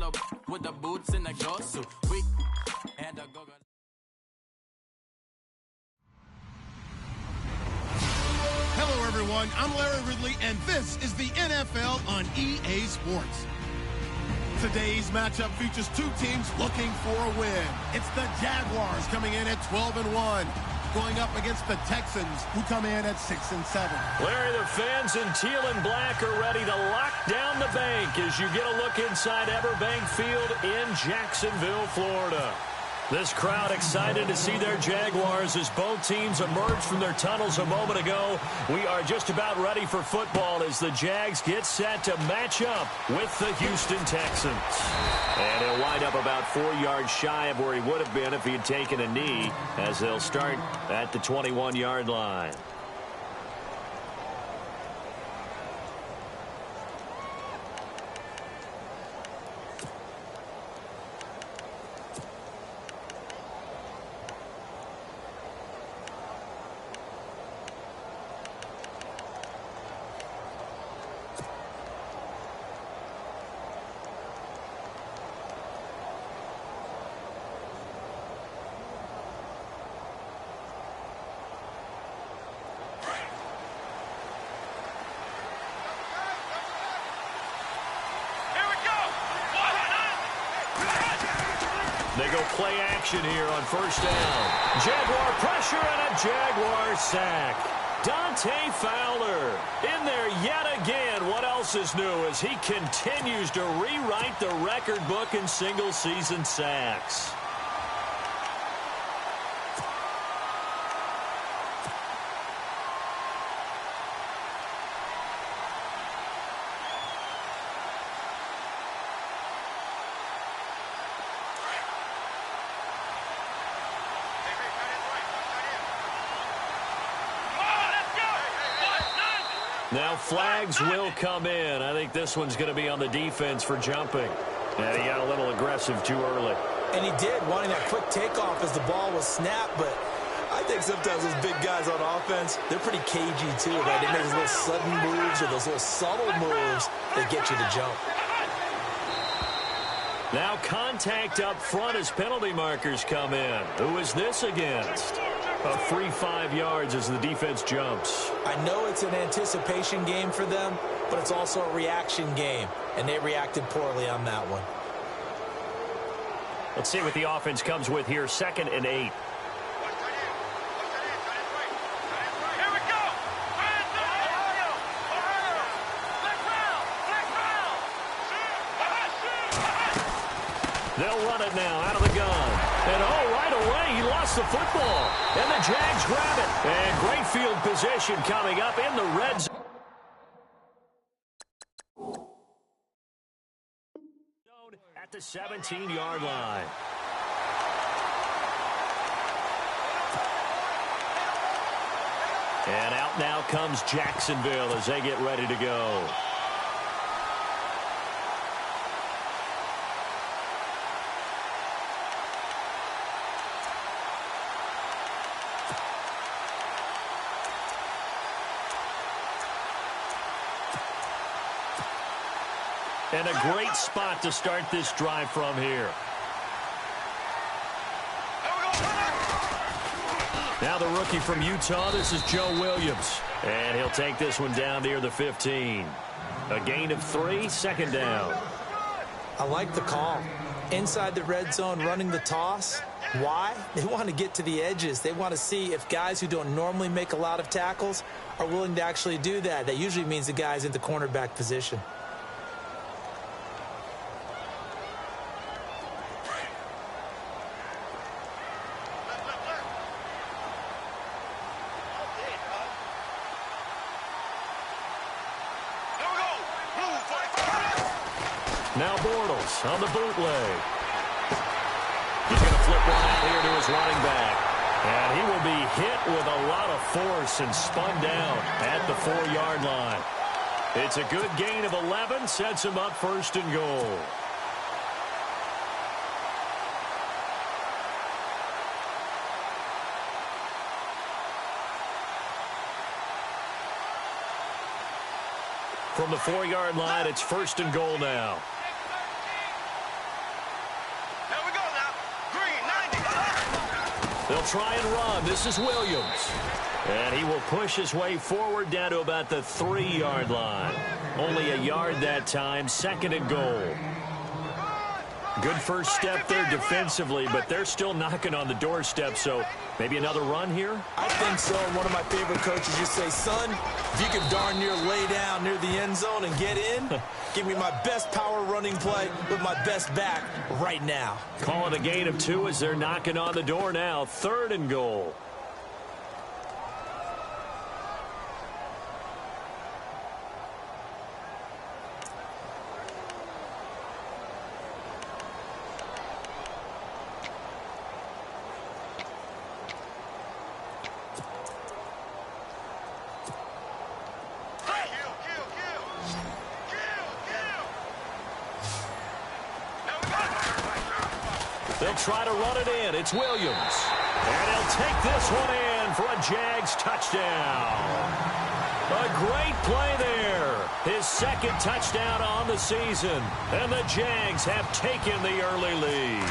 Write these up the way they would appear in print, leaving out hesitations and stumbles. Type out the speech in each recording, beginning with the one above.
yellow with the boots and the go suit. We and the go. Hello, everyone. I'm Larry Ridley, and this is the NFL on EA Sports. Today's matchup features two teams looking for a win. It's the Jaguars coming in at 12-1, going up against the Texans, who come in at 6-7. Larry, the fans in teal and black are ready to lock down the bank as you get a look inside Everbank Field in Jacksonville, Florida. This crowd excited to see their Jaguars as both teams emerged from their tunnels a moment ago. We are just about ready for football as the Jags get set to match up with the Houston Texans. And he'll wind up about 4 yards shy of where he would have been if he had taken a knee, as they'll start at the 21-yard line. They go play action here on first down. Jaguar pressure and a Jaguar sack. Dante Fowler in there yet again. What else is new as he continues to rewrite the record book in single-season sacks. Now flags will come in. I think this one's going to be on the defense for jumping. And he got a little aggressive too early. And he did, wanting that quick takeoff as the ball was snapped. But I think sometimes those big guys on offense, they're pretty cagey too, right? They make those little sudden moves or those little subtle moves that get you to jump. Now contact up front as penalty markers come in. Who is this against? A free 5 yards as the defense jumps. I know it's an anticipation game for them, but it's also a reaction game, and they reacted poorly on that one. Let's see what the offense comes with here. 2nd and 8. They'll run it now out of the gun. And right away he lost the football. And the Jags grab it. And great field position coming up in the red zone. At the 17-yard line. And out now comes Jacksonville as they get ready to go. And a great spot to start this drive from here. Now the rookie from Utah, this is Joe Williams. And he'll take this one down near the 15. A gain of 3, 2nd down. I like the call. Inside the red zone, running the toss. Why? They want to get to the edges. They want to see if guys who don't normally make a lot of tackles are willing to actually do that. That usually means the guy's in the cornerback position. Now Bortles on the bootleg. He's going to flip one out here to his running back. And he will be hit with a lot of force and spun down at the 4-yard line. It's a good gain of 11, sets him up 1st and goal. From the 4-yard line, it's 1st and goal now. They'll try and run. This is Williams. And he will push his way forward down to about the 3-yard line. Only a yard that time, 2nd and goal. Good first step there defensively, but they're still knocking on the doorstep, so maybe another run here? I think so. One of my favorite coaches used to say, son, if you can darn near lay down near the end zone and get in, give me my best power running play with my best back right now. Call it a gain of 2 as they're knocking on the door now. 3rd and goal. They'll try to run it in. It's Williams. And he'll take this one in for a Jags touchdown. A great play there. His 2nd touchdown on the season. And the Jags have taken the early lead.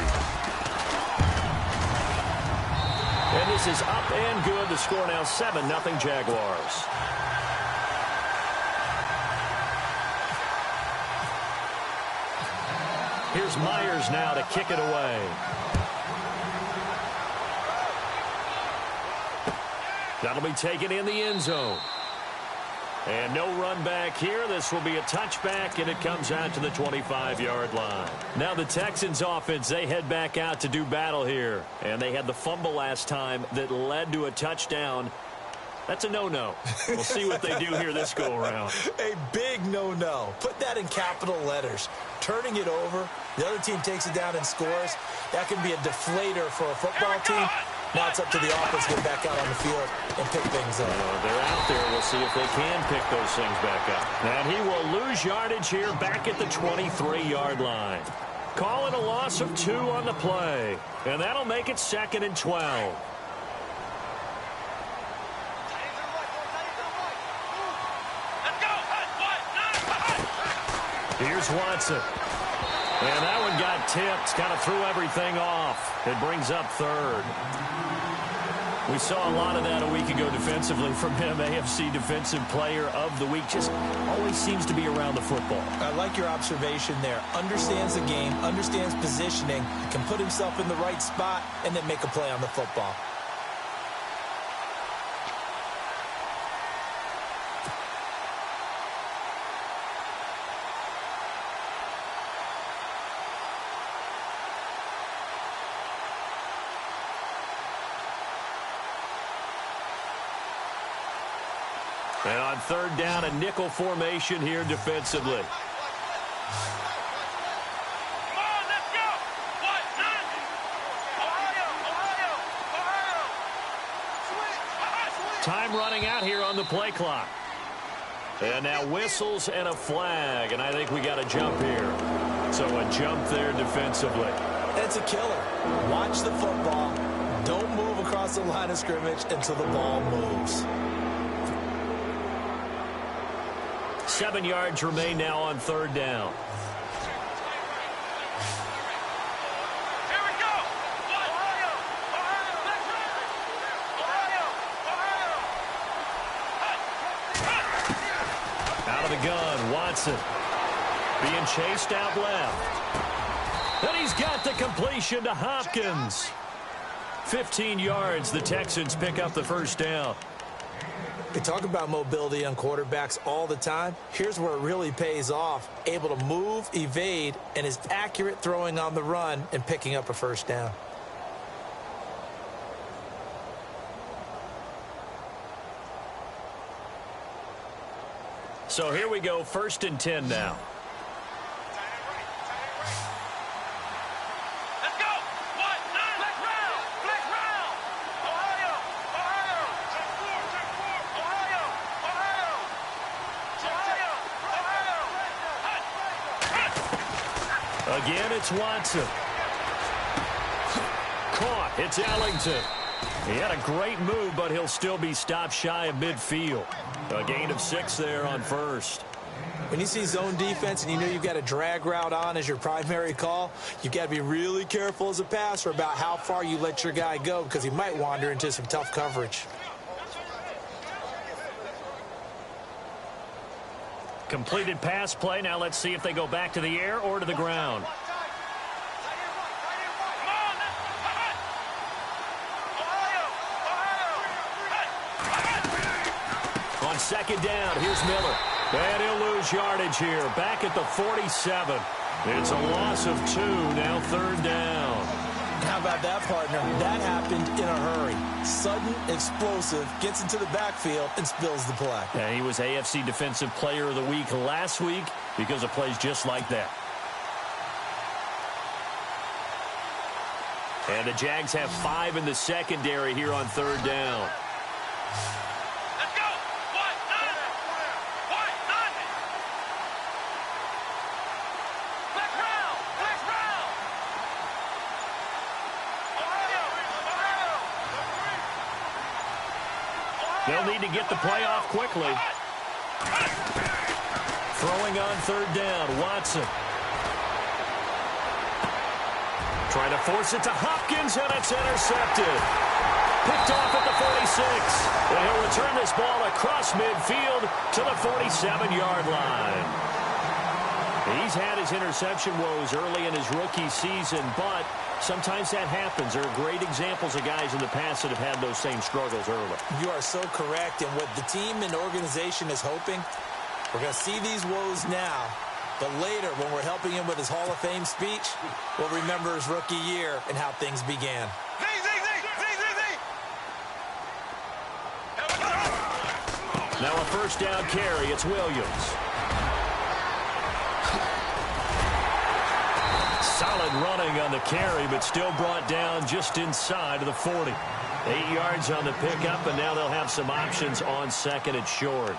And this is up and good. The score now 7-0 Jaguars. Here's Myers now to kick it away. That'll be taken in the end zone. And no run back here. This will be a touchback, and it comes out to the 25-yard line. Now the Texans offense, they head back out to do battle here. And they had the fumble last time that led to a touchdown. That's a no-no. We'll see what they do here this go-around. A big no-no. Put that in capital letters. Turning it over, the other team takes it down and scores. That can be a deflator for a football team. Now it's up to the offense to get back out on the field and pick things up. They're out there. We'll see if they can pick those things back up. And he will lose yardage here back at the 23-yard line. Calling a loss of 2 on the play. And that'll make it 2nd and 12. Here's Watson. And that one got tipped. Kind of threw everything off. It brings up 3rd. We saw a lot of that a week ago defensively from him. AFC Defensive Player of the Week. Just always seems to be around the football. I like your observation there. Understands the game, understands positioning, can put himself in the right spot, and then make a play on the football. And on 3rd down, a nickel formation here defensively. Time running out here on the play clock. And now whistles and a flag, and I think we got a jump here. So a jump there defensively. It's a killer. Watch the football. Don't move across the line of scrimmage until the ball moves. 7 yards remain now on 3rd down. Out of the gun, Watson. Being chased out left. And he's got the completion to Hopkins. 15 yards, the Texans pick up the 1st down. We talk about mobility on quarterbacks all the time. Here's where it really pays off. Able to move, evade, and is accurate throwing on the run and picking up a 1st down. So here we go, 1st and 10 now. Again, it's Watson. Caught. It's Ellington. He had a great move, but he'll still be stopped shy of midfield. A gain of 6 there on 1st. When you see zone defense and you know you've got a drag route on as your primary call, you've got to be really careful as a passer about how far you let your guy go because he might wander into some tough coverage. Completed pass play. Now let's see if they go back to the air or to the ground. On second down, here's Miller. And he'll lose yardage here. Back at the 47. It's a loss of 2. Now third down. How about that, partner? That happened in a hurry. Sudden, explosive, gets into the backfield, and spills the play. And he was AFC Defensive Player of the Week last week because of plays just like that. And the Jags have 5 in the secondary here on third down. Let's go! What? Flex round! Flex round! They'll need to get the play off quickly. Throwing on third down, Watson. Trying to force it to Hopkins, and it's intercepted. Picked off at the 46. And he'll return this ball across midfield to the 47-yard line. He's had his interception woes early in his rookie season, but sometimes that happens. There are great examples of guys in the past that have had those same struggles early. You are so correct, and what the team and organization is hoping, we're going to see these woes now, but later when we're helping him with his Hall of Fame speech, we'll remember his rookie year and how things began. Now a first down carry. It's Williams. Solid running on the carry, but still brought down just inside of the 40. 8 yards on the pickup, and now they'll have some options on second and short.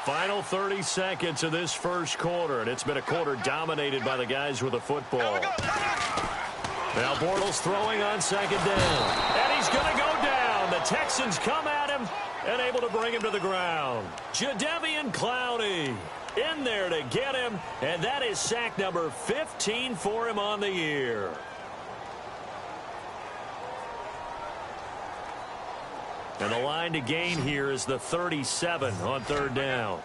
Final 30 seconds of this first quarter, and it's been a quarter dominated by the guys with the football. Now Bortles throwing on second down, and he's going to go down. The Texans come at him and able to bring him to the ground. Jadeveon Clowney in there to get him, and that is sack number 15 for him on the year. And the line to gain here is the 37 on third down.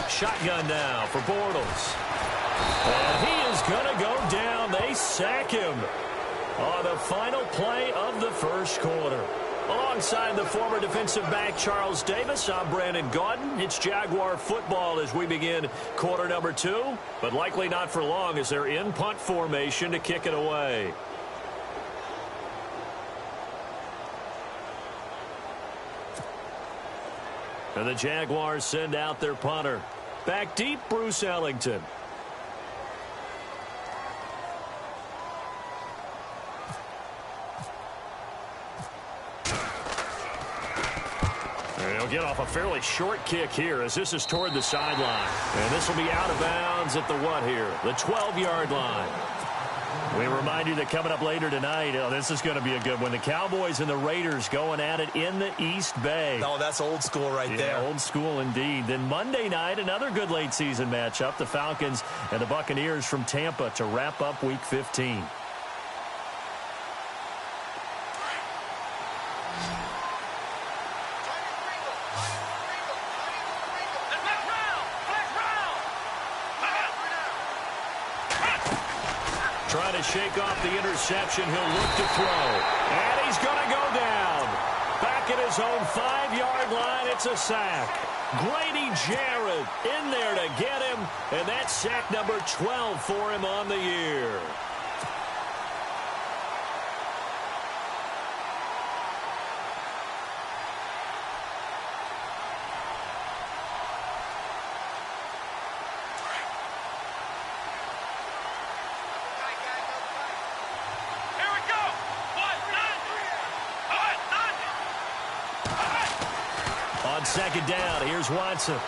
Shotgun now for Bortles. And he is going to go down. They sack him on the final play of the first quarter. Alongside the former defensive back Charles Davis, I'm Brandon Gaudin. It's Jaguar football as we begin quarter number 2, but likely not for long as they're in punt formation to kick it away. And the Jaguars send out their punter. Back deep, Bruce Ellington. And he'll get off a fairly short kick here as this is toward the sideline. And this will be out of bounds at the what here? The 12-yard line. We remind you that coming up later tonight, this is going to be a good one. The Cowboys and the Raiders going at it in the East Bay. Oh, that's old school right there. Old school indeed. Then Monday night, another good late season matchup. The Falcons and the Buccaneers from Tampa to wrap up Week 15. Trying to shake off the interception. He'll look to throw. And he's going to go down. Back at his own 5-yard line, it's a sack. Grady Jarrett in there to get him. And that's sack number 12 for him on the year. On second down, here's Watson.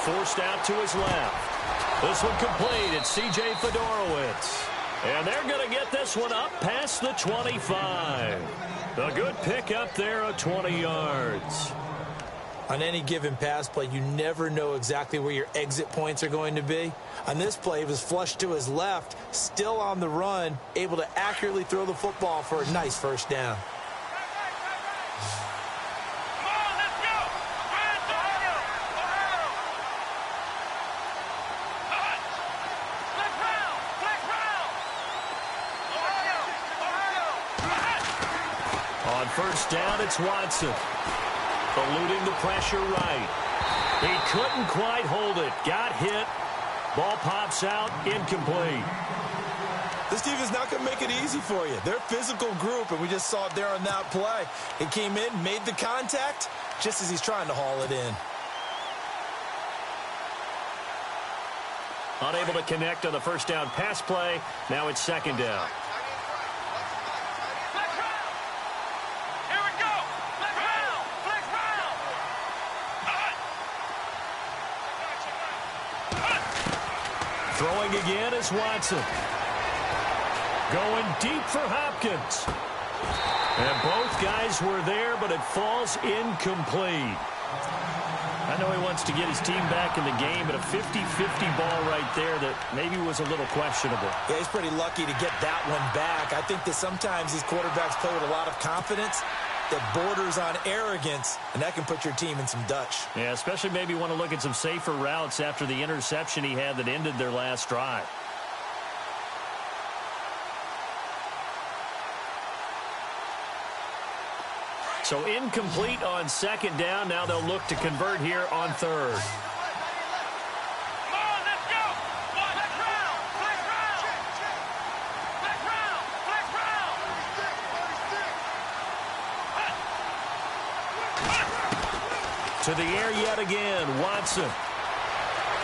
Forced out to his left. This one complete. It's C.J. Fedorowicz. And they're going to get this one up past the 25. A good pick up there of 20 yards. On any given pass play, you never know exactly where your exit points are going to be. On this play, he was flushed to his left, still on the run, able to accurately throw the football for a nice first down. On first down, it's Watson. Eluding the pressure right. He couldn't quite hold it. Got hit. Ball pops out. Incomplete. This team is not going to make it easy for you. They're a physical group, and we just saw it there on that play. He came in, made the contact, just as he's trying to haul it in. Unable to connect on the first down pass play. Now it's second down. Throwing again is Watson. Going deep for Hopkins. And both guys were there, but it falls incomplete. I know he wants to get his team back in the game, but a 50-50 ball right there that maybe was a little questionable. Yeah, he's pretty lucky to get that one back. I think that sometimes these quarterbacks play with a lot of confidence that borders on arrogance, and that can put your team in some Dutch. Yeah, especially maybe want to look at some safer routes after the interception he had that ended their last drive. So incomplete on second down. Now they'll look to convert here on third. To the air yet again, Watson.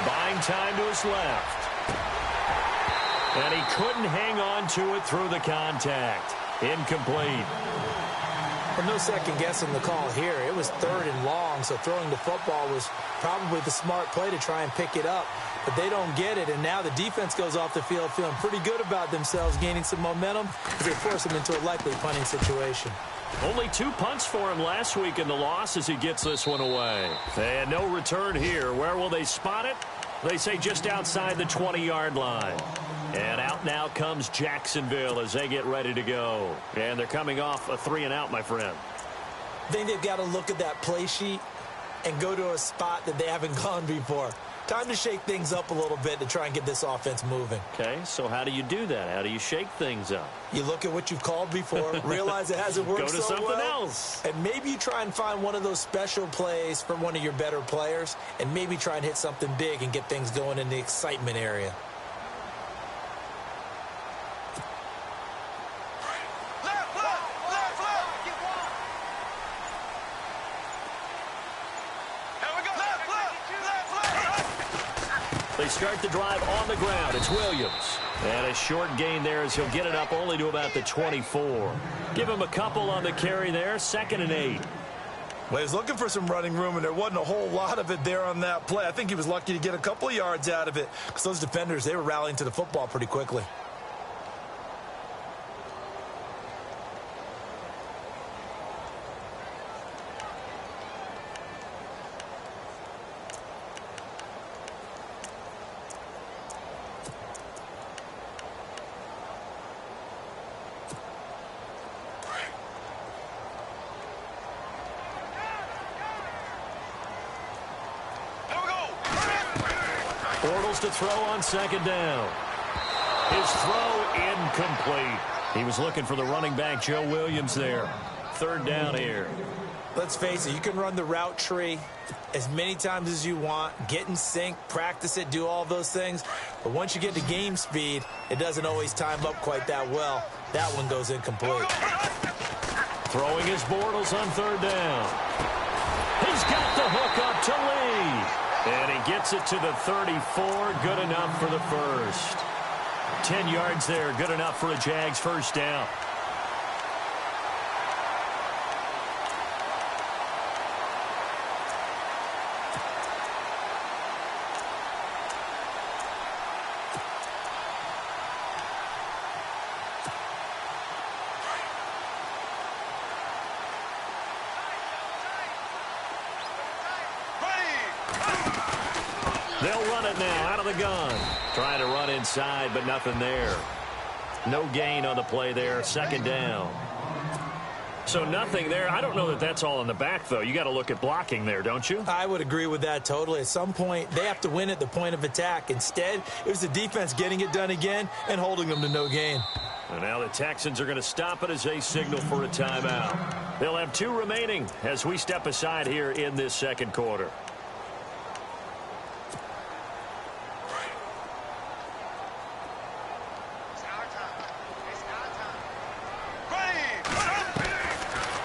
Buying time to his left. And he couldn't hang on to it through the contact. Incomplete. Well, no second guessing the call here. It was third and long, so throwing the football was probably the smart play to try and pick it up. But they don't get it, and now the defense goes off the field feeling pretty good about themselves, gaining some momentum as they force them into a likely punting situation. Only 2 punts for him last week in the loss as he gets this one away. And no return here. Where will they spot it? They say just outside the 20-yard line. And out now comes Jacksonville as they get ready to go. And they're coming off a 3-and-out, my friend. I think they've got to look at that play sheet and go to a spot that they haven't gone before. Time to shake things up a little bit to try and get this offense moving. Okay, so how do you do that? How do you shake things up? You look at what you've called before, realize it hasn't worked Go to so something well, else. and maybe you try and find one of those special plays from one of your better players, and maybe try and hit something big and get things going in the excitement area. They start the drive on the ground. It's Williams. And a short gain there as he'll get it up only to about the 24. Give him a couple on the carry there. 2nd and 8. Well, he was looking for some running room, and there wasn't a whole lot of it there on that play. I think he was lucky to get a couple of yards out of it because those defenders, they were rallying to the football pretty quickly. Bortles to throw on 2nd down. His throw incomplete. He was looking for the running back, Joe Williams, there. 3rd down here. Let's face it, you can run the route tree as many times as you want, get in sync, practice it, do all those things. But once you get to game speed, it doesn't always time up quite that well. That one goes incomplete. Throwing his Bortles on 3rd down. He's got the hook up to Lee. And he gets it to the 34. Good enough for the first. 10 yards there. Good enough for a Jags first down. They'll run it now out of the gun. Trying to run inside, but nothing there. No gain on the play there. Second down. So nothing there. I don't know that that's all in the back, though. You got to look at blocking there, don't you? I would agree with that totally. At some point, they have to win at the point of attack. Instead, it was the defense getting it done again and holding them to no gain. And now the Texans are going to stop it as they signal for a timeout. They'll have 2 remaining as we step aside here in this second quarter.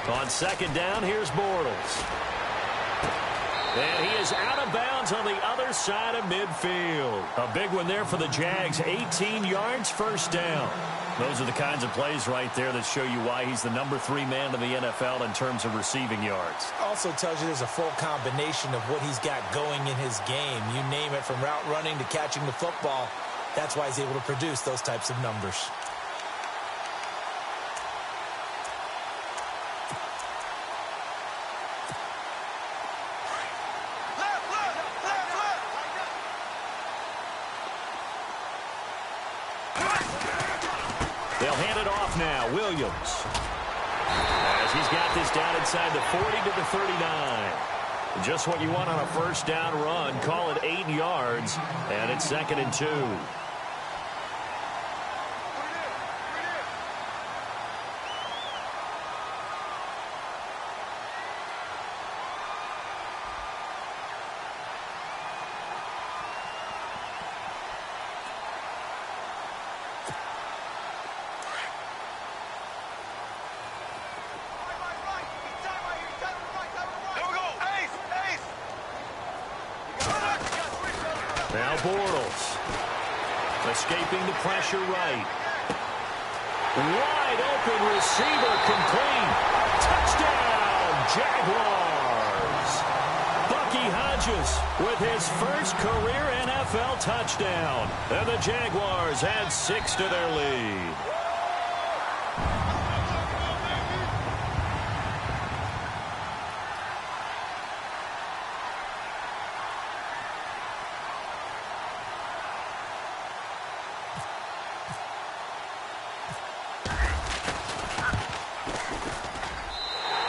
On second down, here's Bortles. And he is out of bounds on the other side of midfield. A big one there for the Jags. 18 yards, first down. Those are the kinds of plays right there that show you why he's the number 3 man in the NFL in terms of receiving yards. Also tells you there's a full combination of what he's got going in his game. You name it, from route running to catching the football. That's why he's able to produce those types of numbers. They'll hand it off now. Williams. As he's got this down inside the 40 to the 39. Just what you want on a first down run. Call it 8 yards. And it's 2nd and 2. Now Bortles. Escaping the pressure right. Wide open receiver, complete. Touchdown, Jaguars. Bucky Hodges with his first career NFL touchdown. And the Jaguars add 6 to their lead.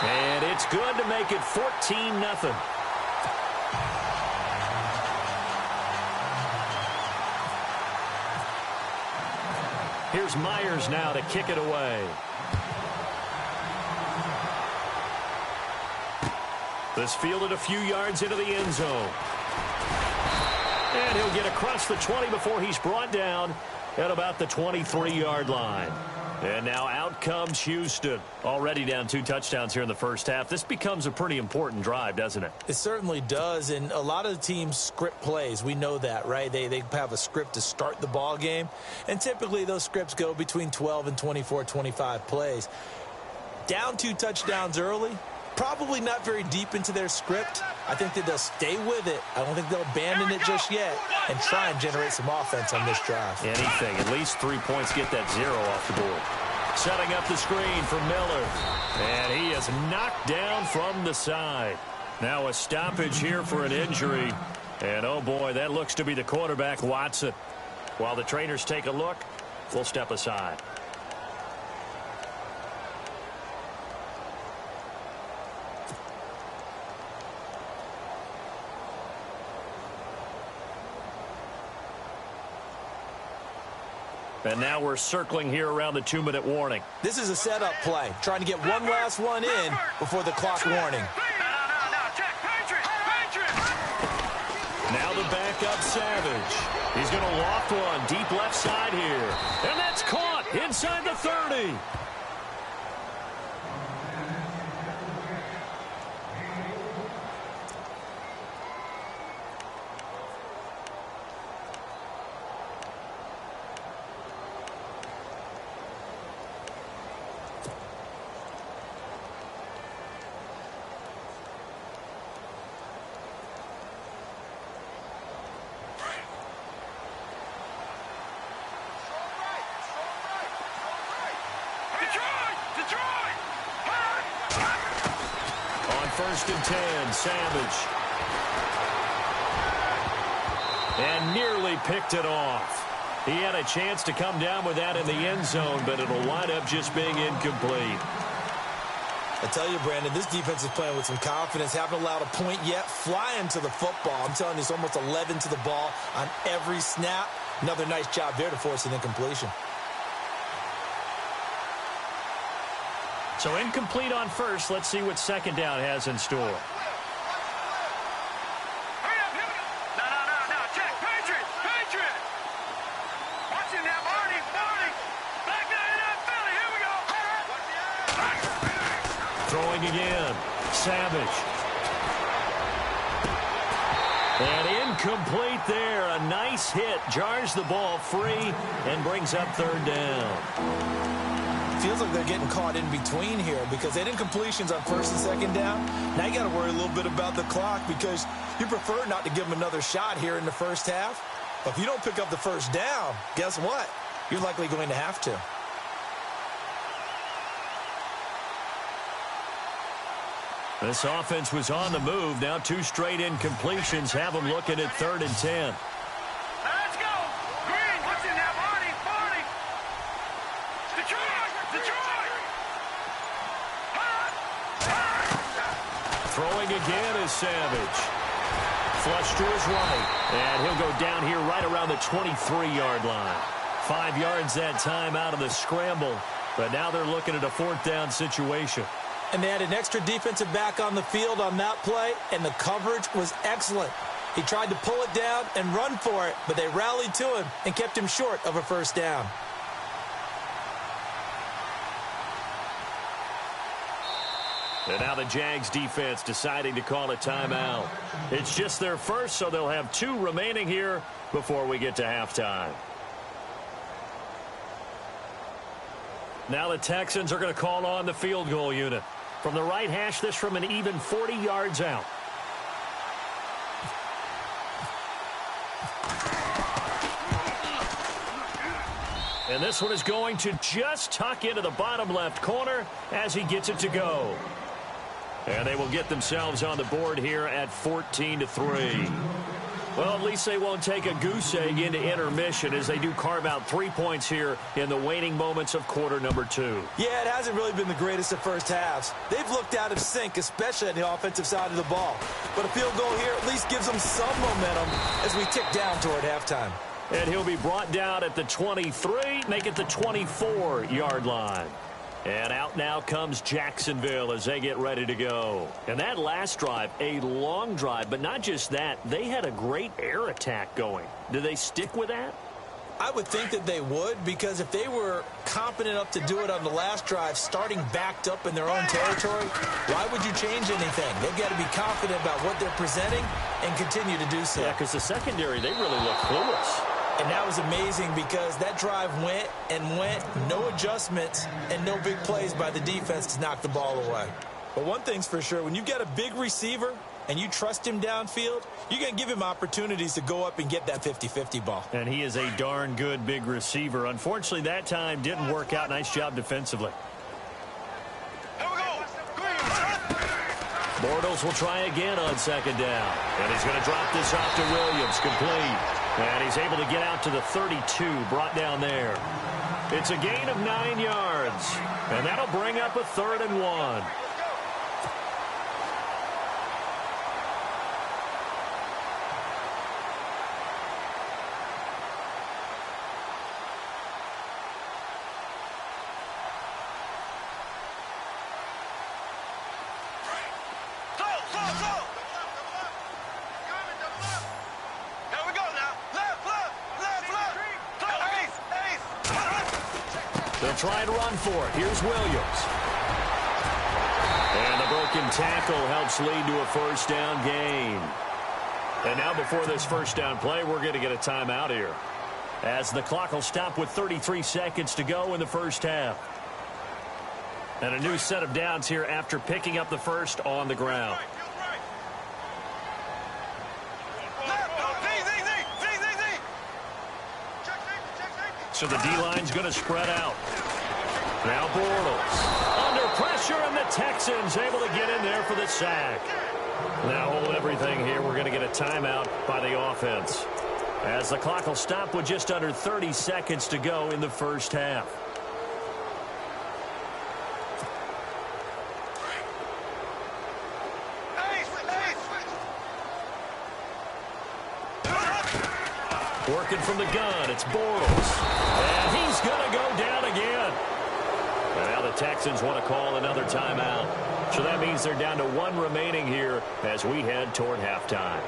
And it's good to make it 14-0. Here's Myers now to kick it away. This fielded a few yards into the end zone. And he'll get across the 20 before he's brought down at about the 23-yard line. And now out comes Houston. Already down 2 touchdowns here in the first half. This becomes a pretty important drive, doesn't it? It certainly does, and a lot of the teams script plays. We know that, right? They have a script to start the ball game, and typically those scripts go between 12 and 24, 25 plays. Down 2 touchdowns early, probably not very deep into their script. I think that they'll stay with it. I don't think they'll abandon it just yet and try and generate some offense on this drive. Anything. At least 3 points, get that 0 off the board. Setting up the screen for Miller. And he is knocked down from the side. Now a stoppage here for an injury. And oh boy, that looks to be the quarterback, Watson. While the trainers take a look, we'll step aside. And now we're circling here around the 2-minute warning. This is a setup play, trying to get one last one in before the clock warning. Now the backup Savage. He's going to loft one deep left side here. And that's caught inside the 30. On 1st and 10, Savage. And nearly picked it off. He had a chance to come down with that in the end zone, but it'll wind up just being incomplete. I tell you, Brandon, this defense is playing with some confidence. Haven't allowed a point yet. Flying to the football. I'm telling you, it's almost 11 to the ball on every snap. Another nice job there to force an incompletion. So incomplete on first. Let's see what second down has in store. Throwing again. Savage. And incomplete there. A nice hit. Jars the ball free and brings up third down. Feels like they're getting caught in between here because they had incompletions on first and second down. Now you got to worry a little bit about the clock because you prefer not to give them another shot here in the first half. But if you don't pick up the first down, guess what? You're likely going to have to. This offense was on the move. Now 2 straight incompletions have them looking at 3rd and 10. Let's go! Green, what's in there? Barney! Detroit! Throwing again is Savage. Flush to his right. And he'll go down here right around the 23-yard line. 5 yards that time out of the scramble. But now they're looking at a 4th down situation. And they had an extra defensive back on the field on that play, and the coverage was excellent. He tried to pull it down and run for it, but they rallied to him and kept him short of a first down. And now the Jags defense deciding to call a timeout. It's just their first, so they'll have 2 remaining here before we get to halftime. Now the Texans are going to call on the field goal unit. From the right hash, this from an even 40 yards out. And this one is going to just tuck into the bottom left corner as he gets it to go. And they will get themselves on the board here at 14-3. Well, at least they won't take a goose egg into intermission as they do carve out 3 points here in the waning moments of quarter number 2. Yeah, it hasn't really been the greatest of first halves. They've looked out of sync, especially on the offensive side of the ball. But a field goal here at least gives them some momentum as we tick down toward halftime. And he'll be brought down at the 23, make it the 24-yard line. And out now comes Jacksonville as they get ready to go. And that last drive, a long drive, but not just that. They had a great air attack going. Do they stick with that? I would think that they would, because if they were confident enough to do it on the last drive, starting backed up in their own territory, why would you change anything? They've got to be confident about what they're presenting and continue to do so. Yeah, because the secondary, they really look clueless. And that was amazing because that drive went and went, no adjustments and no big plays by the defense to knock the ball away. But one thing's for sure, when you got a big receiver and you trust him downfield, you're going to give him opportunities to go up and get that 50-50 ball. And he is a darn good big receiver. Unfortunately, that time didn't work out. Nice job defensively. Here we go! Bortles will try again on second down. And he's going to drop this off to Williams, complete. And he's able to get out to the 32, brought down there. It's a gain of 9 yards. And that'll bring up a 3rd and 1. They'll try and run for it. Here's Williams. And the broken tackle helps lead to a first down gain. And now before this first down play, we're going to get a timeout here, as the clock will stop with 33 seconds to go in the first half. And a new set of downs here after picking up the first on the ground. So the D-line's going to spread out. Now Bortles under pressure, and the Texans able to get in there for the sack. Now hold everything here. We're going to get a timeout by the offense. as the clock will stop with just under 30 seconds to go in the first half. Working from the gun, it's Bortles. And he's going to go down again. And now the Texans want to call another timeout. So that means they're down to one remaining here as we head toward halftime.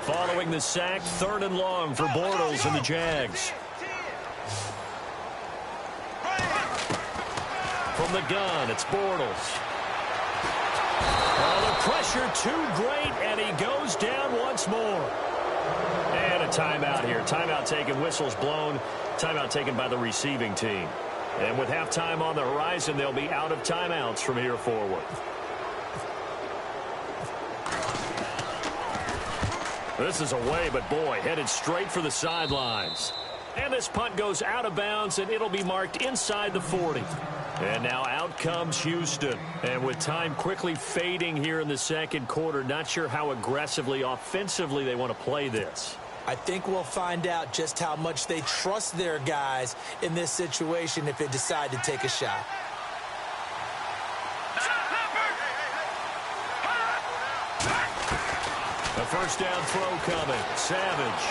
Following the sack, 3rd and long for Bortles and the Jags. From the gun, it's Bortles. Oh, the pressure too great, and he goes down once more. And a timeout here. Timeout taken, whistles blown. Timeout taken by the receiving team. And with halftime on the horizon, they'll be out of timeouts from here forward. This is away, but boy, headed straight for the sidelines. And this punt goes out of bounds, and it'll be marked inside the 40. And now out comes Houston. And with time quickly fading here in the second quarter, not sure how aggressively, offensively they want to play this. I think we'll find out just how much they trust their guys in this situation if they decide to take a shot. A first down throw coming. Savage.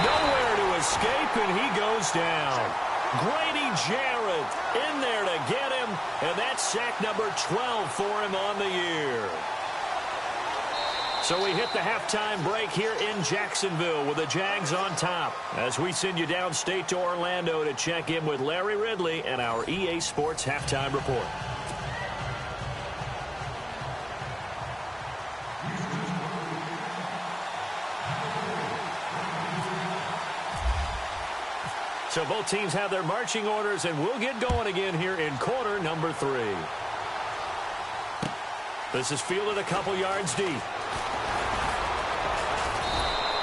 Nowhere to escape, and he goes down. Grady Jarrett in there to get him, and that's sack number 12 for him on the year. So we hit the halftime break here in Jacksonville with the Jags on top as we send you downstate to Orlando to check in with Larry Ridley and our EA Sports Halftime Report. So both teams have their marching orders, and we'll get going again here in quarter number 3. This is fielded a couple yards deep.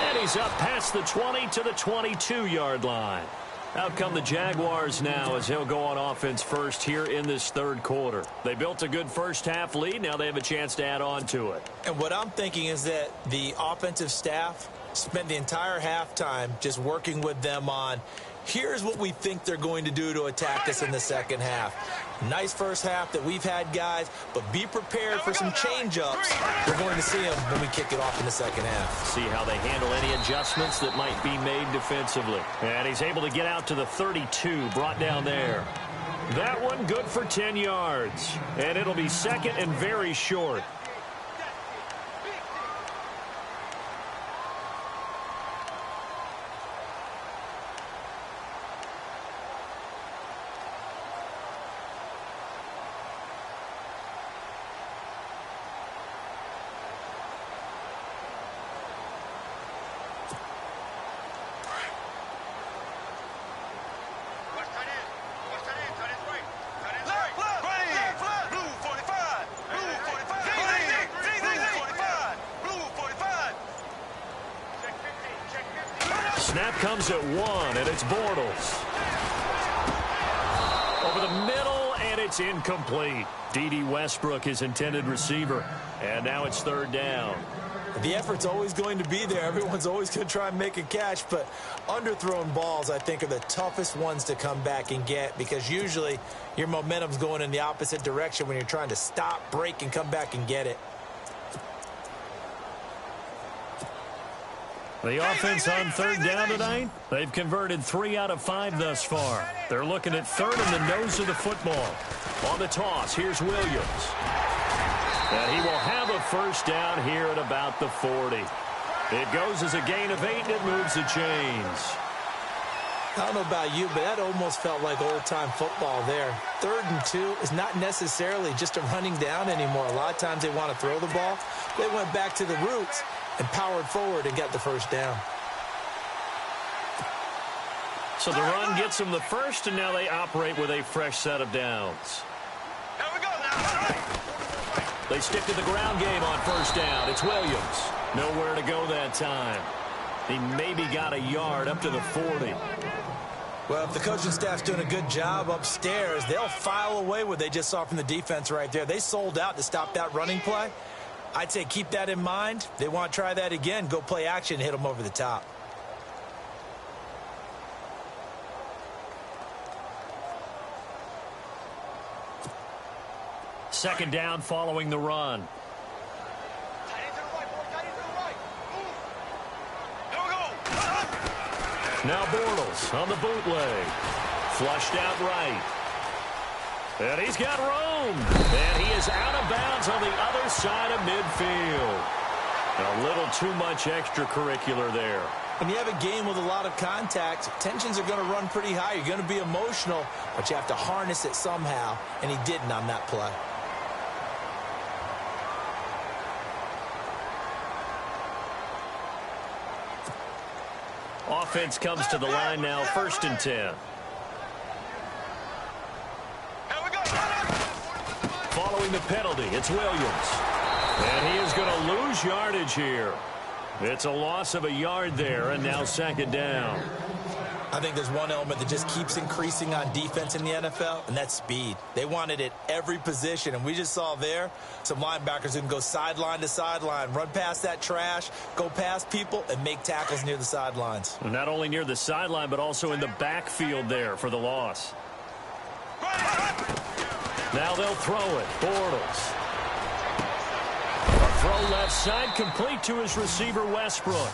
And he's up past the 20 to the 22-yard line. Out come the Jaguars now as he'll go on offense first here in this third quarter. They built a good first half lead. Now they have a chance to add on to it. And what I'm thinking is that the offensive staff spent the entire halftime just working with them on here's what we think they're going to do to attack us in the second half. Nice first half that we've had, guys, but be prepared for some change-ups. We're going to see them when we kick it off in the second half. See how they handle any adjustments that might be made defensively. And he's able to get out to the 32, brought down there. That one good for 10 yards. And it'll be second and very short. Snap comes at 1, and it's Bortles. Over the middle, and it's incomplete. D.D. Westbrook, his intended receiver. And now it's third down. The effort's always going to be there. Everyone's always going to try and make a catch, but underthrown balls, I think, are the toughest ones to come back and get because usually your momentum's going in the opposite direction when you're trying to stop, break, and come back and get it. The offense on third down tonight, they've converted 3 out of 5 thus far. They're looking at third in the nose of the football. On the toss, here's Williams. And he will have a first down here at about the 40. It goes as a gain of 8, and it moves the chains. I don't know about you, but that almost felt like old-time football there. 3rd and 2 is not necessarily just a running down anymore. A lot of times they want to throw the ball. They went back to the roots and powered forward and got the first down. So the run gets them the first, and now they operate with a fresh set of downs. Here we go now. They stick to the ground game on first down. It's Williams. Nowhere to go that time. He maybe got a yard up to the 40. Well, if the coaching staff's doing a good job upstairs, they'll file away what they just saw from the defense right there. They sold out to stop that running play. I'd say keep that in mind. They want to try that again. Go play action and hit them over the top. Second down following the run. Now Bortles on the bootleg. Flushed out right. And he's got room. And he is out of bounds on the other side of midfield. A little too much extracurricular there. When you have a game with a lot of contact, tensions are going to run pretty high. You're going to be emotional, but you have to harness it somehow, and he didn't on that play. Offense comes to the line now, 1st and 10. Following the penalty, it's Williams. And he is going to lose yardage here. It's a loss of a yard there, and now 2nd down. I think there's one element that just keeps increasing on defense in the NFL, and that's speed. They want it at every position, and we just saw there some linebackers who can go sideline to sideline, run past that trash, go past people, and make tackles near the sidelines. Not only near the sideline, but also in the backfield there for the loss. Now they'll throw it. Bortles. A throw left side, complete to his receiver, Westbrook.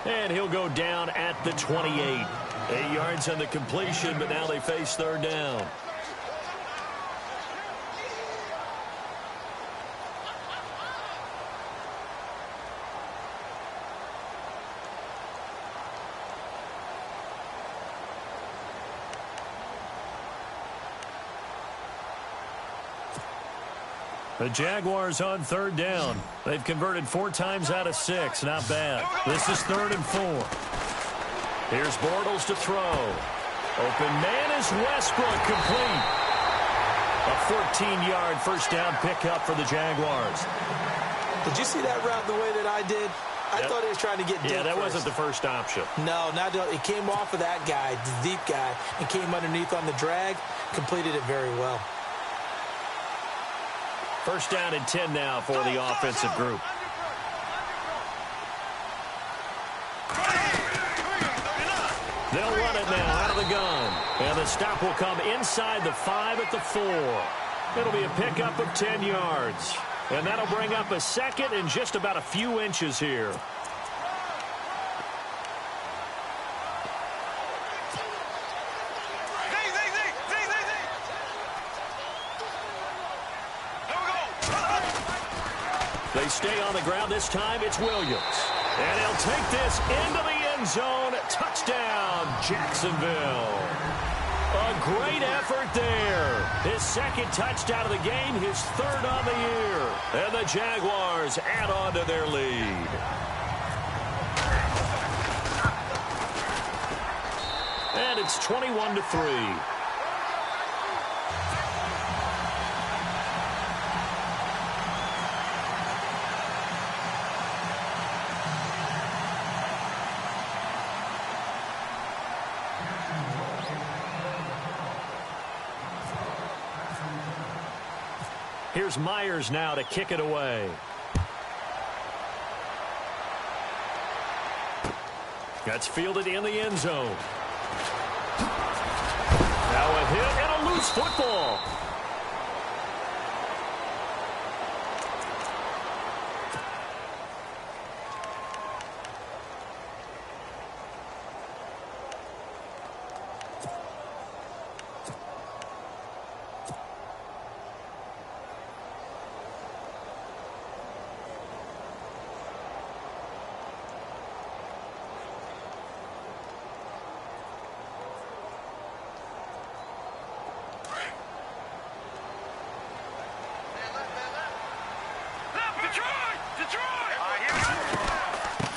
And he'll go down at the 28. 8 yards on the completion, but now they face 3rd down. The Jaguars on 3rd down. They've converted 4 times out of 6. Not bad. This is 3rd and 4. Here's Bortles to throw. Open man is Westbrook, complete. A 14-yard 1st down pickup for the Jaguars. Did you see that route the way that I did? I thought he was trying to get deep. Yeah, that first. wasn't the first option. No, not it came off of that guy, the deep guy, and came underneath on the drag. Completed it very well. 1st down and 10 now for the offensive group. They'll run it now out of the gun. And the stop will come inside the 5 at the 4. It'll be a pickup of 10 yards. And that'll bring up a 2nd and just about a few inches here. They stay on the ground. This time it's Williams. And he'll take this into the end zone. Touchdown, Jacksonville. A great effort there. His 2nd touchdown of the game, his 3rd on the year. And the Jaguars add on to their lead. And it's 21-3. Here's Myers now to kick it away. That's fielded in the end zone. Now a hit and a loose football.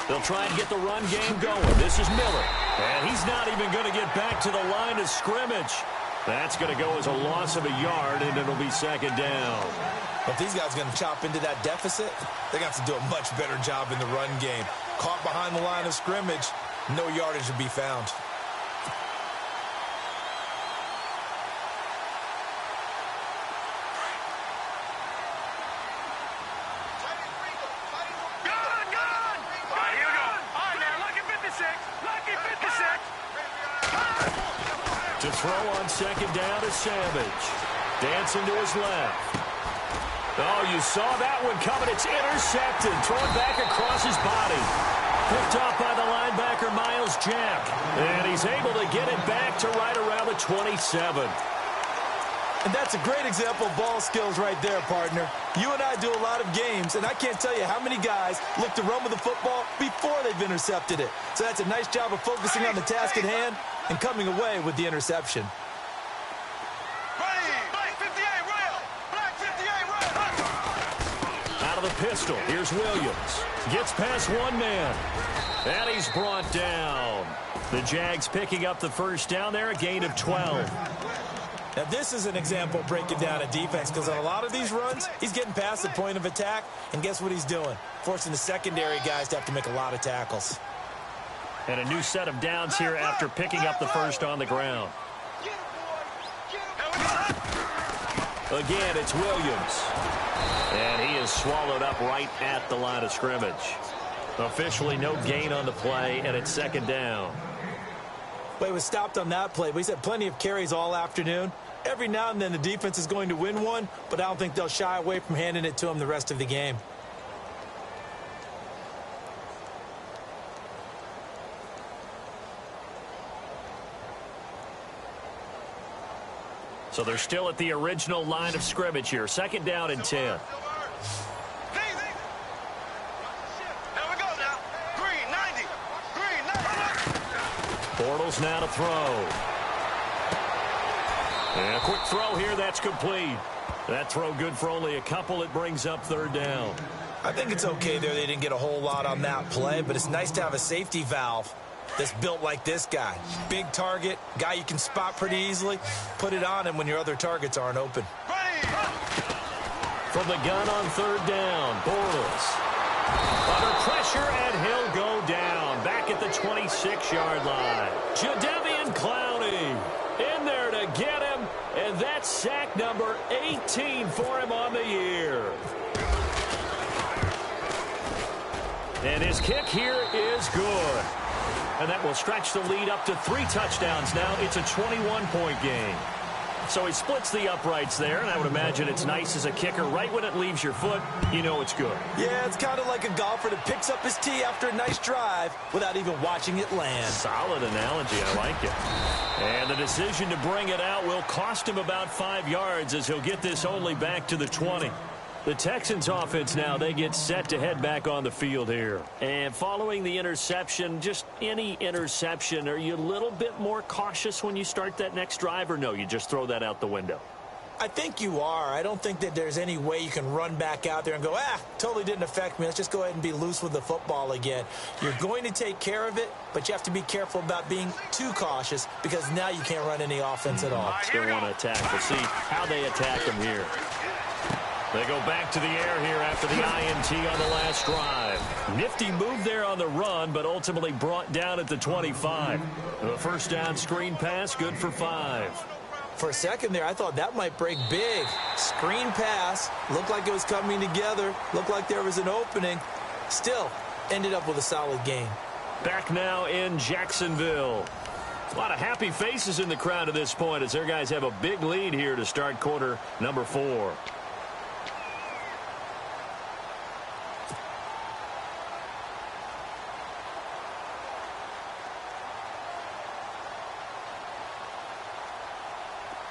They'll try and get the run game going. This is Miller. And he's not even going to get back to the line of scrimmage. That's going to go as a loss of a yard, and it'll be 2nd down. If these guys are going to chop into that deficit, they're going to have to do a much better job in the run game. Caught behind the line of scrimmage, no yardage to be found. throw on second down to Savage. Dancing to his left. Oh, you saw that one coming. It's intercepted. Thrown back across his body. Picked off by the linebacker, Myles Jack. And he's able to get it back to right around the 27. And that's a great example of ball skills right there, partner. You and I do a lot of games, and I can't tell you how many guys look to run with the football before they've intercepted it. So that's a nice job of focusing on the task at hand and coming away with the interception. Out of the pistol, here's Williams. Gets past one man. And he's brought down. The Jags picking up the first down there, a gain of 12. Now, this is an example of breaking down a defense because on a lot of these runs, he's getting past the point of attack, and guess what he's doing? Forcing the secondary guys to have to make a lot of tackles. And a new set of downs here after picking up the first on the ground. Again, it's Williams. And he is swallowed up right at the line of scrimmage. Officially no gain on the play, and it's second down. Well, he was stopped on that play, but he's had plenty of carries all afternoon. Every now and then the defense is going to win one, but I don't think they'll shy away from handing it to him the rest of the game. So they're still at the original line of scrimmage here. Second down and 10. Bortles now to throw. And a quick throw here, that's complete. That throw good for only a couple. It brings up third down. I think it's okay there. They didn't get a whole lot on that play, but it's nice to have a safety valve that's built like this guy. Big target, guy you can spot pretty easily. Put it on him when your other targets aren't open. From the gun on third down, Bortles. Under pressure, and he'll go down. Back at the 26-yard line. Jadeveon Clowney in there to get him, and that's sack number 18 for him on the year. And his kick here is good. And that will stretch the lead up to 3 touchdowns now. It's a 21-point game. So he splits the uprights there, and I would imagine it's nice as a kicker. Right when it leaves your foot, you know it's good. Yeah, it's kind of like a golfer that picks up his tee after a nice drive without even watching it land. Solid analogy. I like it. And the decision to bring it out will cost him about 5 yards as he'll get this only back to the 20. The Texans offense now, they get set to head back on the field here. And following the interception, just any interception, are you a little bit more cautious when you start that next drive, or no, you just throw that out the window? I think you are. I don't think that there's any way you can run back out there and go, totally didn't affect me. Let's just go ahead and be loose with the football again. You're going to take care of it, but you have to be careful about being too cautious because now you can't run any offense at all. Still want to attack. We'll see how they attack him here. They go back to the air here after the INT on the last drive. Nifty move there on the run, but ultimately brought down at the 25. The first down screen pass, good for 5. For a second there, I thought that might break big. Screen pass, looked like it was coming together, looked like there was an opening. Still, ended up with a solid game. Back now in Jacksonville. A lot of happy faces in the crowd at this point as their guys have a big lead here to start quarter number 4.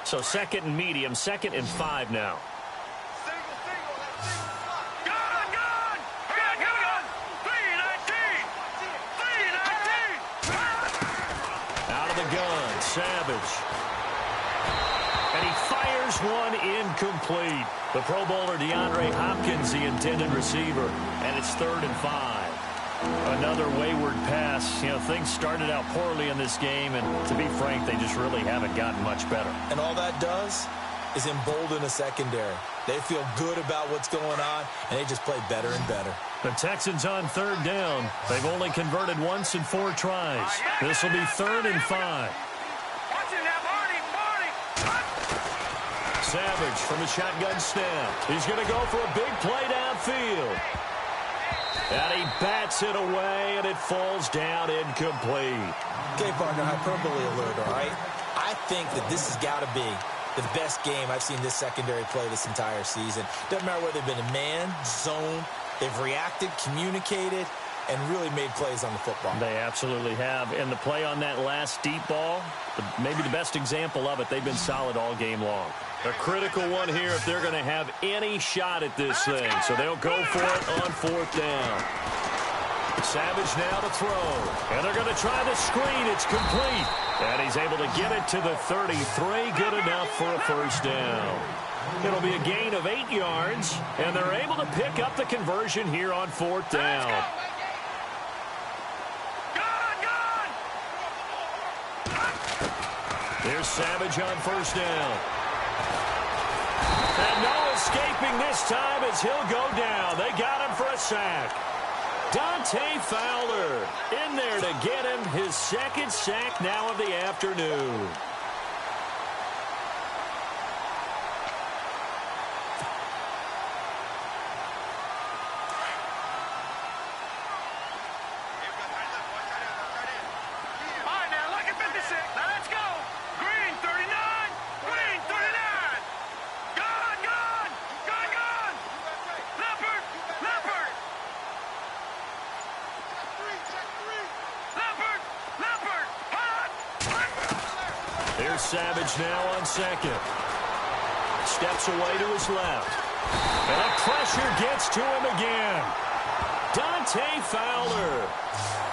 So second and medium, 2nd and 5 now. Out of the gun, Savage. And he fires one incomplete. The Pro Bowler DeAndre Hopkins, the intended receiver. And it's 3rd and 5. Another wayward pass. You know, things started out poorly in this game, and to be frank, they just really haven't gotten much better. And all that does is embolden a secondary. They feel good about what's going on, and they just play better and better. The Texans on 3rd down. They've only converted once in 4 tries. This will be 3rd and 5. Savage from a shotgun snap. He's going to go for a big play downfield. And he bats it away, and it falls down incomplete. Okay, partner, hyperbole alert, all right? I think that this has got to be the best game I've seen this secondary play this entire season. Doesn't matter whether they've been in man, zone, they've reacted, communicated, and really made plays on the football. They absolutely have. And the play on that last deep ball, maybe the best example of it, they've been solid all game long. A critical one here if they're going to have any shot at this thing. So they'll go for it on 4th down. Savage now to throw. And they're going to try the screen. It's complete. And he's able to get it to the 33. Good enough for a first down. It'll be a gain of 8 yards. And they're able to pick up the conversion here on 4th down. Here's Savage on 1st down. And no escaping this time as he'll go down. They got him for a sack. Dante Fowler in there to get him his 2nd sack now of the afternoon. Savage now on 2nd. Steps away to his left. And the pressure gets to him again. Dante Fowler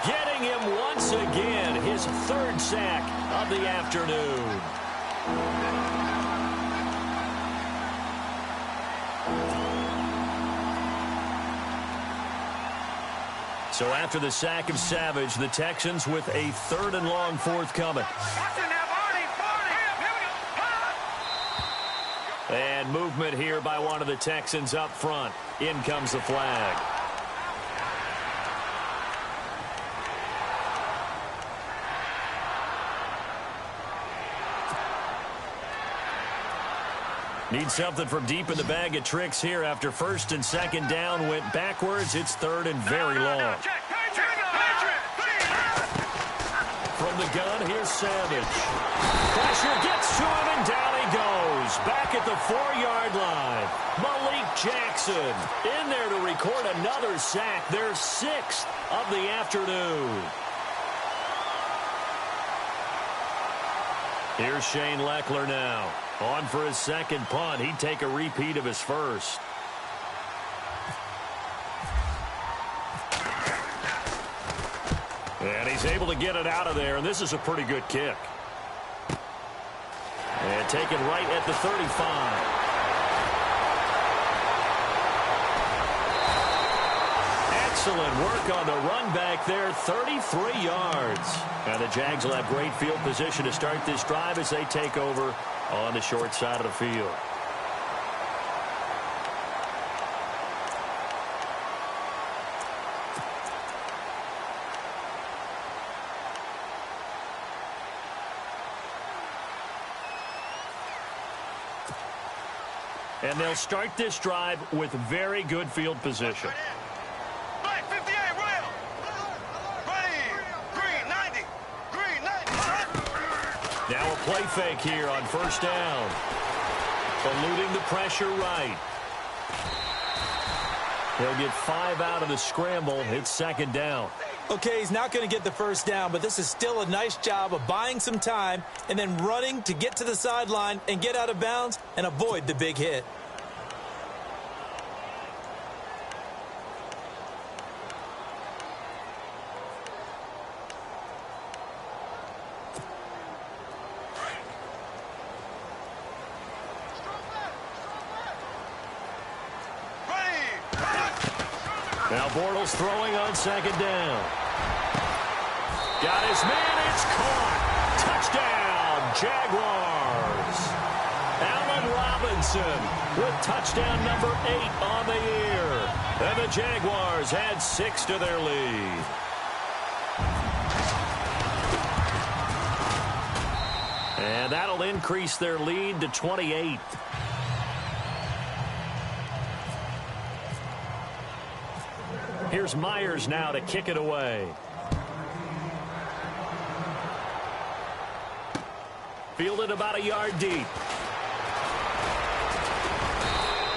getting him once again his 3rd sack of the afternoon. So after the sack of Savage, the Texans with a 3rd and long forthcoming. And movement here by one of the Texans up front. In comes the flag. Need something from deep in the bag of tricks here after 1st and 2nd down went backwards. It's 3rd and very long. From the gun, here's Savage. Pressure gets to him, and down he goes. Back at the 4-yard line. Malik Jackson in there to record another sack. Their 6th of the afternoon. Here's Shane Lechler now. On for his 2nd punt. He'd take a repeat of his 1st. And he's able to get it out of there, and this is a pretty good kick. And taken right at the 35. Excellent work on the run back there, 33 yards. And the Jags will have great field position to start this drive as they take over on the short side of the field. And they'll start this drive with very good field position. Black 58, rail. Ready. Green 90. Green 90. Now a play fake here on 1st down. Eluding the pressure right. He'll get 5 out of the scramble. It's 2nd down. Okay, he's not going to get the 1st down, but this is still a nice job of buying some time and then running to get to the sideline and get out of bounds and avoid the big hit. Now Bortles throwing on 2nd down. Got his man, it's caught. Touchdown, Jaguars. Allen Robinson with touchdown number 8 on the year. And the Jaguars add 6 to their lead. And that'll increase their lead to 28. Here's Myers now to kick it away. Fielded about a yard deep.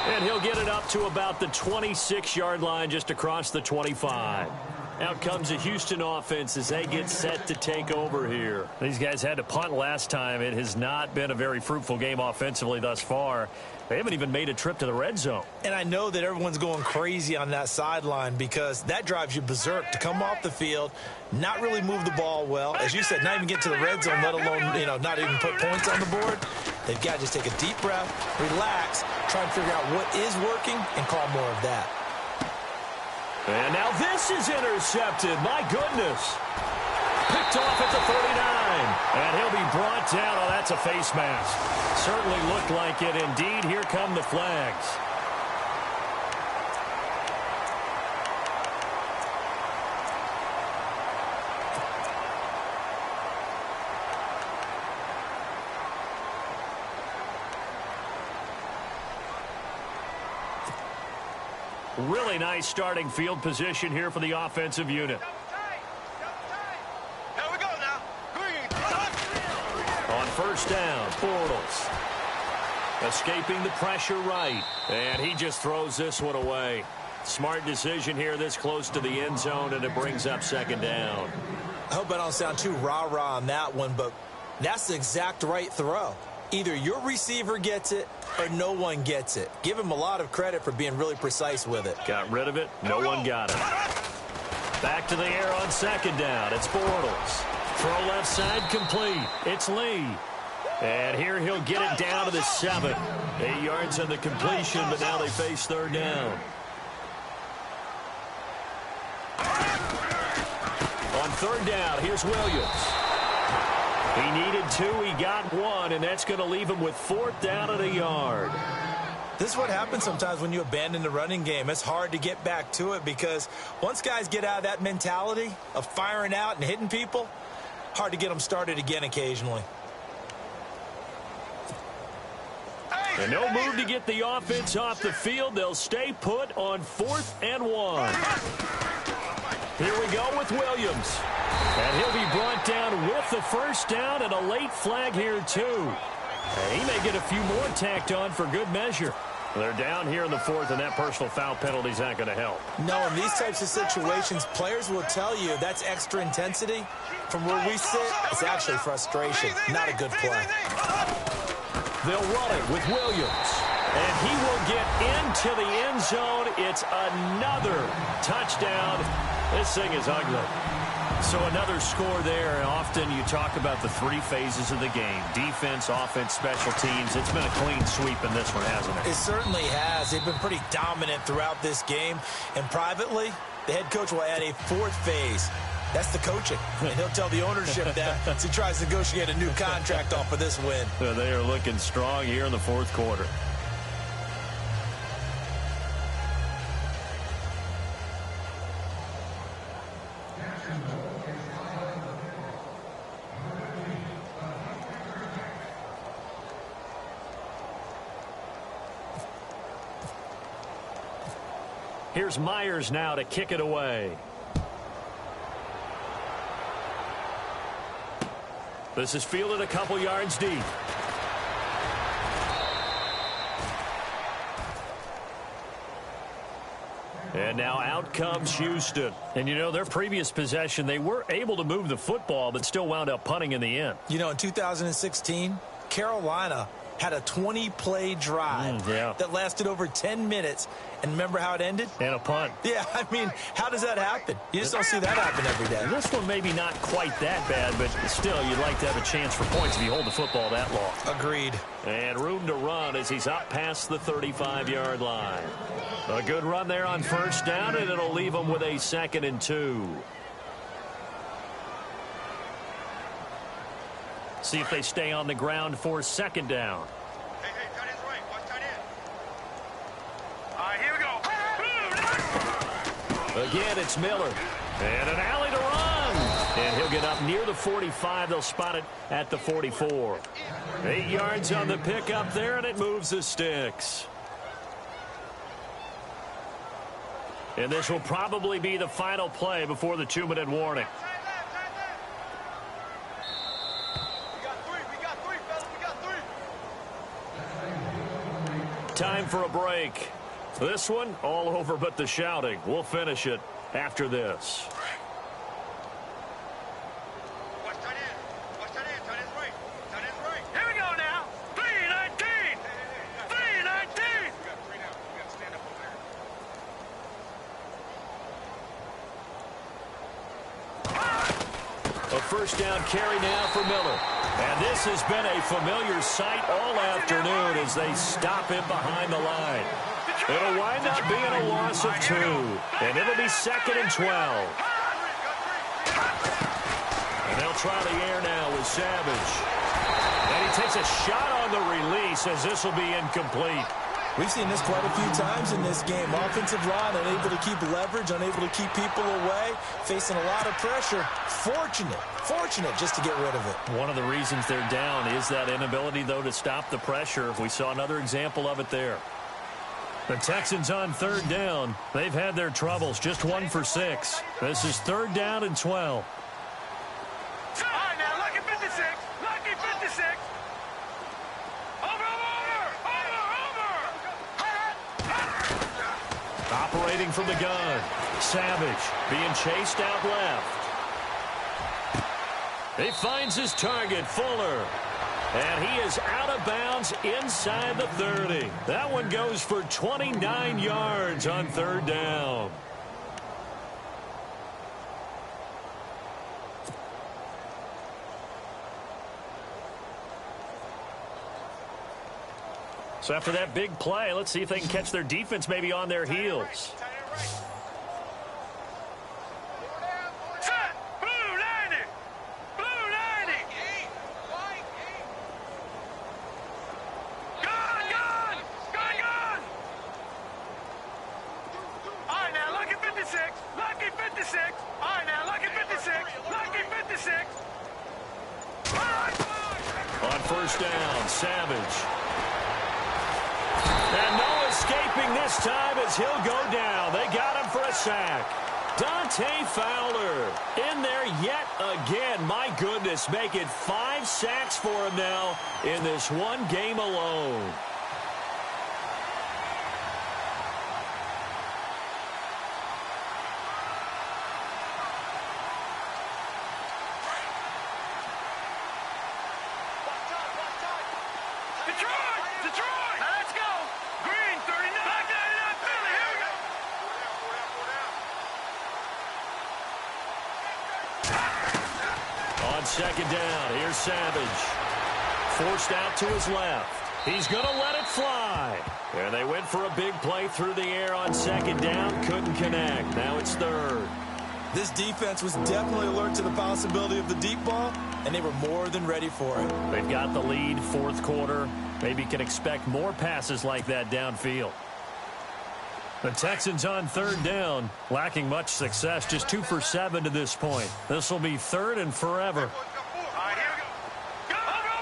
And he'll get it up to about the 26-yard line, just across the 25. Out comes the Houston offense as they get set to take over here. These guys had to punt last time. It has not been a very fruitful game offensively thus far. They haven't even made a trip to the red zone. And I know that everyone's going crazy on that sideline because that drives you berserk to come off the field, not really move the ball well. As you said, not even get to the red zone, let alone, not even put points on the board. They've got to just take a deep breath, relax, try and figure out what is working, and call more of that. And now this is intercepted. My goodness. Picked off at the 39. And he'll be brought down. Oh, that's a face mask. Certainly looked like it. Indeed, here come the flags. Really nice starting field position here for the offensive unit. Here we go now. On first down, Bortles. Escaping the pressure right. And he just throws this one away. Smart decision here this close to the end zone, and it brings up second down. I hope I don't sound too rah-rah on that one, but that's the exact right throw. Either your receiver gets it or no one gets it. Give him a lot of credit for being really precise with it. Got rid of it. No one got it. Back to the air on second down. It's Bortles. Throw left side complete. It's Lee. And here he'll get it down to the 7. 8 yards on the completion, but now they face third down. On third down, here's Williams. He needed 2, he got 1, and that's going to leave him with 4th down and a yard. This is what happens sometimes when you abandon the running game. It's hard to get back to it because once guys get out of that mentality of firing out and hitting people, hard to get them started again occasionally. And no move to get the offense off the field. They'll stay put on 4th and 1. Here we go with Williams. And he'll be brought down with the first down and a late flag here, too. And he may get a few more tacked on for good measure. They're down here in the 4th, and that personal foul penalty is not going to help. No, in these types of situations, players will tell you that's extra intensity. From where we sit, it's actually frustration, not a good play. They'll run it with Williams. And he will get into the end zone. It's another touchdown. This thing is ugly. So another score there, and often you talk about the 3 phases of the game. Defense, offense, special teams. It's been a clean sweep in this one, hasn't it? It certainly has. They've been pretty dominant throughout this game. And privately, the head coach will add a 4th phase. That's the coaching. And he'll tell the ownership that as he tries to negotiate a new contract off of this win. So they are looking strong here in the 4th quarter. Here's Myers now to kick it away. This is fielded a couple yards deep. And now out comes Houston. And, their previous possession, they were able to move the football, but still wound up punting in the end. In 2016, Carolina had a 20-play drive that lasted over 10 minutes. And remember how it ended? And a punt. Yeah, how does that happen? You just don't see that happen every day. This one maybe not quite that bad, but still, you'd like to have a chance for points if you hold the football that long. Agreed. And room to run as he's up past the 35-yard line. A good run there on first down, and it'll leave him with a 2nd and 2. See if they stay on the ground for 2nd down. Hey, tight end's right. Watch tight end. All right, here we go. Again, it's Miller. And an alley to run. And he'll get up near the 45. They'll spot it at the 44. 8 yards on the pickup there, and it moves the sticks. And this will probably be the final play before the 2-minute warning. Time for a break. This one, all over but the shouting. We'll finish it after this. Watch tight end. Watch tight end. Tight end's right. Tight end's right. Here we go now. 3-19. 3-19. We got 3 now. We got to stand up over there. A first down carry now for Miller. And this has been a familiar sight all afternoon as they stop him behind the line. It'll wind up being a loss of 2, and it'll be 2nd and 12. And they'll try the air now with Savage. And he takes a shot on the release as this will be incomplete. We've seen this quite a few times in this game. Offensive line unable to keep leverage, unable to keep people away, facing a lot of pressure. Fortunate just to get rid of it. One of the reasons they're down is that inability, though, to stop the pressure. We saw another example of it there. The Texans on 3rd down. They've had their troubles, just 1 for 6. This is 3rd down and 12. All right, now, lucky 56. Lucky 56. Over. Operating from the gun. Savage being chased out left. He finds his target, Fuller. And he is out of bounds inside the 30. That one goes for 29 yards on 3rd down. So after that big play, let's see if they can catch their defense maybe on their heels. On 1st down, Savage. And no escaping this time as he'll go down. They got him for a sack. Dante Fowler in there yet again. My goodness, make it 5 sacks for him now in this one game alone. Detroit! Now let's go! Green, 39. Back 99, Philly. Here we go. 4 down. On 2nd down, here's Savage. Forced out to his left. He's going to let it fly. And they went for a big play through the air on 2nd down. Couldn't connect. Now it's 3rd. This defense was definitely alert to the possibility of the deep ball, and they were more than ready for it. They've got the lead, 4th quarter. Maybe can expect more passes like that downfield. The Texans on 3rd down, lacking much success, just 2 for 7 to this point. This will be 3rd and forever. All right, here we go. Over.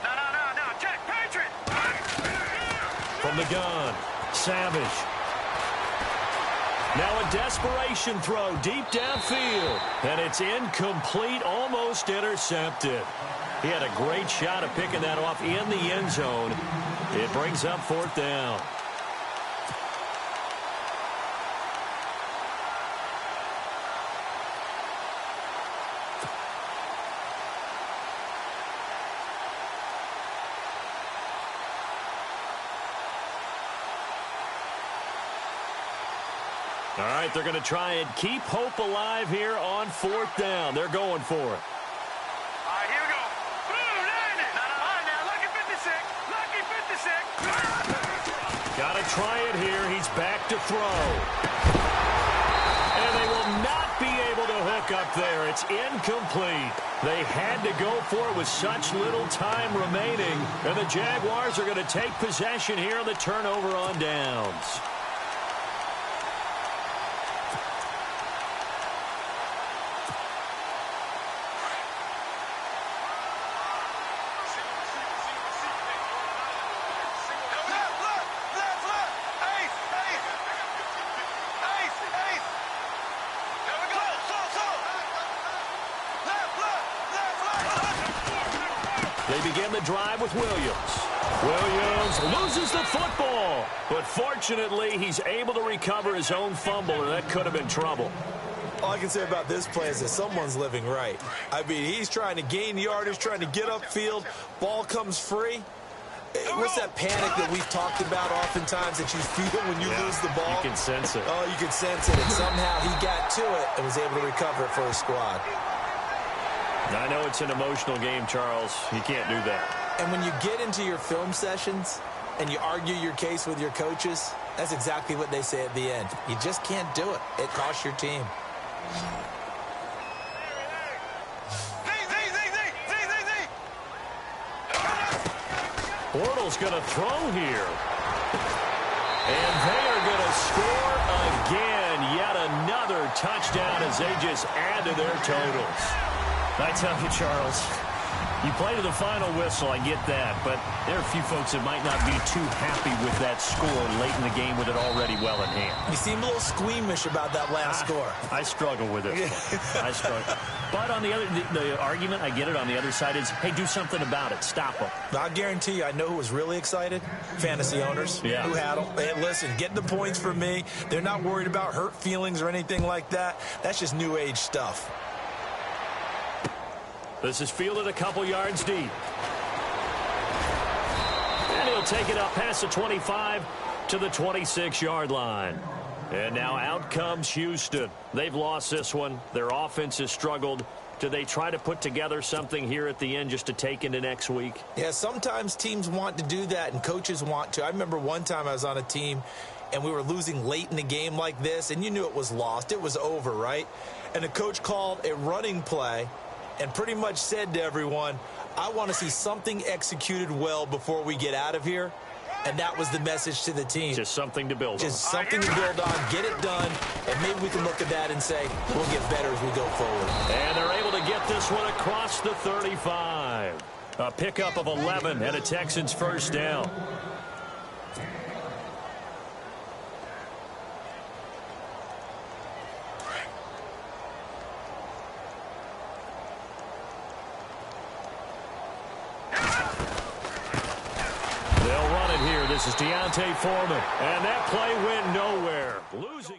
No. Check, Patriot. From the gun, Savage. Now a desperation throw deep downfield. And it's incomplete, almost intercepted. He had a great shot at picking that off in the end zone. It brings up 4th down. All right, they're going to try and keep hope alive here on 4th down. They're going for it. All right, here we go. Blue 90. All right, now, lucky 56. Lucky 56. Got to try it here. He's back to throw. And they will not be able to hook up there. It's incomplete. They had to go for it with such little time remaining. And the Jaguars are going to take possession here on the turnover on downs. They begin the drive with Williams. Williams loses the football, but fortunately, he's able to recover his own fumble, or that could have been trouble. All I can say about this play is that someone's living right. I mean, he's trying to gain yardage, trying to get upfield. Ball comes free. What's that panic that we've talked about oftentimes that you feel when you lose the ball? You can sense it. Oh, you can sense it. And somehow he got to it and was able to recover it for his squad. I know it's an emotional game, Charles. You can't do that. And when you get into your film sessions and you argue your case with your coaches, that's exactly what they say at the end. You just can't do it. It costs your team. Bortles going to throw here. And they are going to score again. Yet another touchdown as they just add to their totals. I tell you, Charles, you play to the final whistle, I get that, but there are a few folks that might not be too happy with that score late in the game with it already well in hand. You seem a little squeamish about that last score. I struggle with it. I struggle. But on the other, the argument, I get it, on the other side is, hey, do something about it. Stop them. I guarantee you, I know who was really excited. Fantasy owners who had them. Hey, listen, get the points for me. They're not worried about hurt feelings or anything like that. That's just new age stuff. This is fielded a couple yards deep. And he'll take it up past the 25 to the 26-yard line. And now out comes Houston. They've lost this one. Their offense has struggled. Do they try to put together something here at the end just to take into next week? Yeah, sometimes teams want to do that and coaches want to. I remember one time I was on a team and we were losing late in the game like this, and you knew it was lost. It was over, right? And the coach called a running play and pretty much said to everyone, I want to see something executed well before we get out of here. And that was the message to the team. Just something to build on. Just something to build on, get it done, and maybe we can look at that and say, we'll get better as we go forward. And they're able to get this one across the 35. A pickup of 11 and a Texans first down. This is Deontay Foreman, and that play went nowhere. Losing.